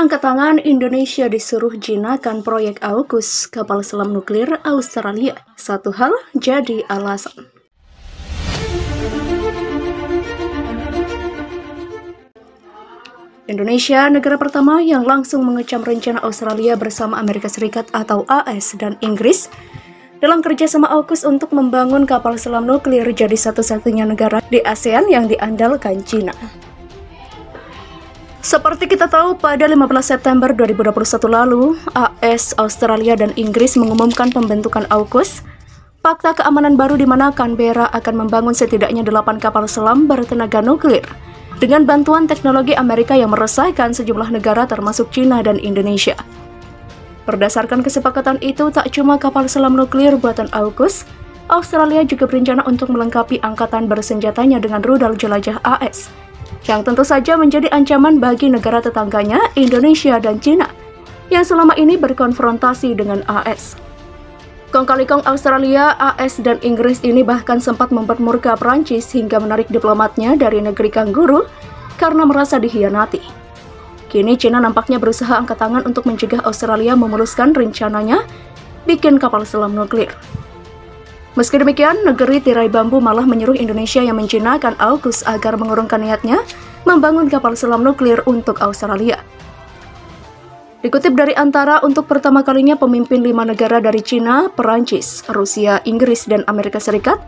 Angkat tangan, Indonesia disuruh jinakan proyek AUKUS kapal selam nuklir Australia. Satu hal jadi alasan. Indonesia, negara pertama yang langsung mengecam rencana Australia bersama Amerika Serikat atau AS dan Inggris dalam kerjasama AUKUS untuk membangun kapal selam nuklir, jadi satu-satunya negara di ASEAN yang diandalkan Cina. Seperti kita tahu, pada 15 September 2021 lalu, AS, Australia, dan Inggris mengumumkan pembentukan AUKUS, fakta keamanan baru di mana Canberra akan membangun setidaknya 8 kapal selam bertenaga nuklir dengan bantuan teknologi Amerika yang meresahkan sejumlah negara termasuk China dan Indonesia. Berdasarkan kesepakatan itu, tak cuma kapal selam nuklir buatan AUKUS, Australia juga berencana untuk melengkapi angkatan bersenjatanya dengan rudal jelajah AS, yang tentu saja menjadi ancaman bagi negara tetangganya, Indonesia dan China, yang selama ini berkonfrontasi dengan AS. Kong kali kong Australia, AS, dan Inggris ini bahkan sempat membuat murka Prancis hingga menarik diplomatnya dari negeri kangguru karena merasa dikhianati. Kini China nampaknya berusaha angkat tangan untuk mencegah Australia memuluskan rencananya bikin kapal selam nuklir. Meski demikian, negeri tirai bambu malah menyuruh Indonesia yang menjinakkan AUKUS agar mengurungkan niatnya membangun kapal selam nuklir untuk Australia. Dikutip dari Antara, untuk pertama kalinya pemimpin 5 negara dari China, Perancis, Rusia, Inggris, dan Amerika Serikat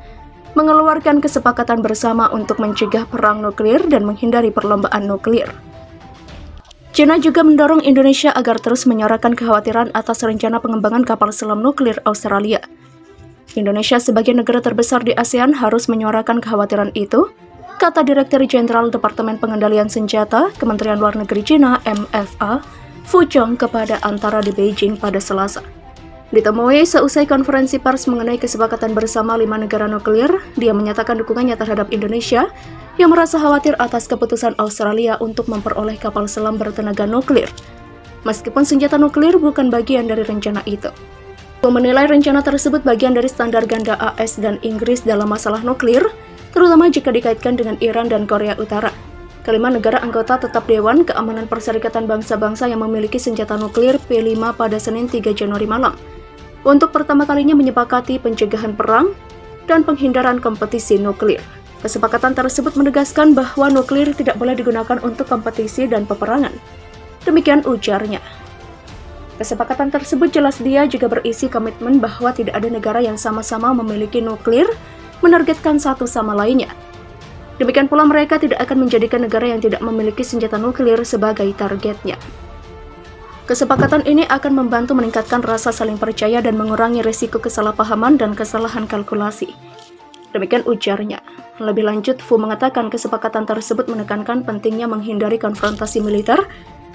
mengeluarkan kesepakatan bersama untuk mencegah perang nuklir dan menghindari perlombaan nuklir. China juga mendorong Indonesia agar terus menyuarakan kekhawatiran atas rencana pengembangan kapal selam nuklir Australia. Indonesia sebagai negara terbesar di ASEAN harus menyuarakan kekhawatiran itu, kata Direktur Jenderal Departemen Pengendalian Senjata Kementerian Luar Negeri China (MFA) Fu Chong kepada Antara di Beijing pada Selasa. Ditemui seusai konferensi pers mengenai kesepakatan bersama 5 negara nuklir, dia menyatakan dukungannya terhadap Indonesia yang merasa khawatir atas keputusan Australia untuk memperoleh kapal selam bertenaga nuklir, meskipun senjata nuklir bukan bagian dari rencana itu. Menilai rencana tersebut bagian dari standar ganda AS dan Inggris dalam masalah nuklir, terutama jika dikaitkan dengan Iran dan Korea Utara. Kelima negara anggota tetap Dewan Keamanan Perserikatan Bangsa-Bangsa yang memiliki senjata nuklir P5 pada Senin 3 Januari malam, untuk pertama kalinya menyepakati pencegahan perang dan penghindaran kompetisi nuklir. Kesepakatan tersebut menegaskan bahwa nuklir tidak boleh digunakan untuk kompetisi dan peperangan. Demikian ujarnya. Kesepakatan tersebut jelas dia juga berisi komitmen bahwa tidak ada negara yang sama-sama memiliki nuklir menargetkan satu sama lainnya. Demikian pula mereka tidak akan menjadikan negara yang tidak memiliki senjata nuklir sebagai targetnya. Kesepakatan ini akan membantu meningkatkan rasa saling percaya dan mengurangi risiko kesalahpahaman dan kesalahan kalkulasi. Demikian ujarnya. Lebih lanjut, Fu mengatakan kesepakatan tersebut menekankan pentingnya menghindari konfrontasi militer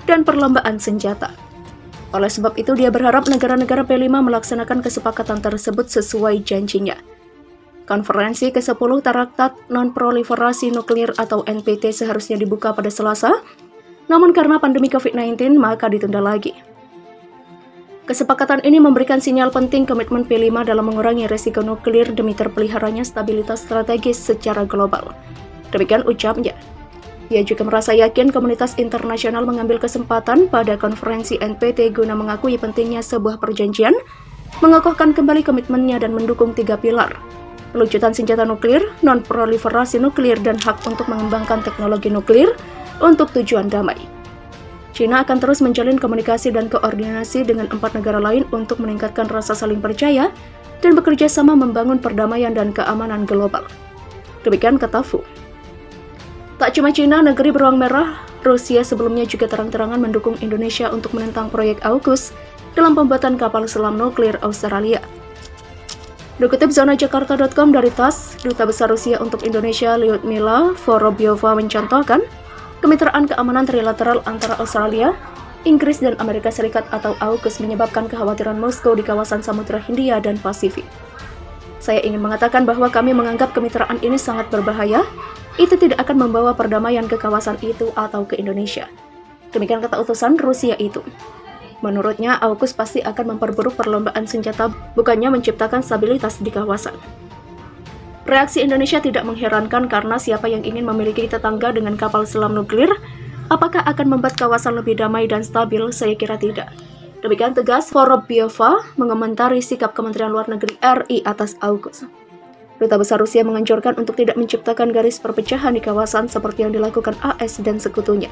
dan perlombaan senjata. Oleh sebab itu, dia berharap negara-negara P5 melaksanakan kesepakatan tersebut sesuai janjinya. Konferensi ke-10 Traktat Non-Proliferasi Nuklir atau NPT seharusnya dibuka pada Selasa, namun karena pandemi COVID-19 maka ditunda lagi. Kesepakatan ini memberikan sinyal penting komitmen P5 dalam mengurangi risiko nuklir demi terpeliharanya stabilitas strategis secara global. Demikian ucapnya. Ia juga merasa yakin komunitas internasional mengambil kesempatan pada konferensi NPT guna mengakui pentingnya sebuah perjanjian, mengokohkan kembali komitmennya dan mendukung 3 pilar: pelucutan senjata nuklir, non-proliferasi nuklir, dan hak untuk mengembangkan teknologi nuklir untuk tujuan damai. China akan terus menjalin komunikasi dan koordinasi dengan 4 negara lain untuk meningkatkan rasa saling percaya dan bekerja sama membangun perdamaian dan keamanan global. Demikian kata Fu. Tak cuma China, negeri beruang merah, Rusia sebelumnya juga terang-terangan mendukung Indonesia untuk menentang proyek AUKUS dalam pembuatan kapal selam nuklir Australia. Dikutip zonajakarta.com dari TASS, Duta Besar Rusia untuk Indonesia Lyudmila Vorobyova mencontohkan kemitraan keamanan trilateral antara Australia, Inggris, dan Amerika Serikat atau AUKUS menyebabkan kekhawatiran Moskow di kawasan Samudra Hindia dan Pasifik. Saya ingin mengatakan bahwa kami menganggap kemitraan ini sangat berbahaya. Itu tidak akan membawa perdamaian ke kawasan itu atau ke Indonesia. Demikian kata utusan Rusia itu. Menurutnya, AUKUS pasti akan memperburuk perlombaan senjata, bukannya menciptakan stabilitas di kawasan. Reaksi Indonesia tidak mengherankan karena siapa yang ingin memiliki tetangga dengan kapal selam nuklir Apakah akan membuat kawasan lebih damai dan stabil? Saya kira tidak. Demikian tegas Vorobyova mengomentari sikap Kementerian Luar Negeri RI atas AUKUS. Duta Besar Rusia menganjurkan untuk tidak menciptakan garis perpecahan di kawasan seperti yang dilakukan AS dan sekutunya.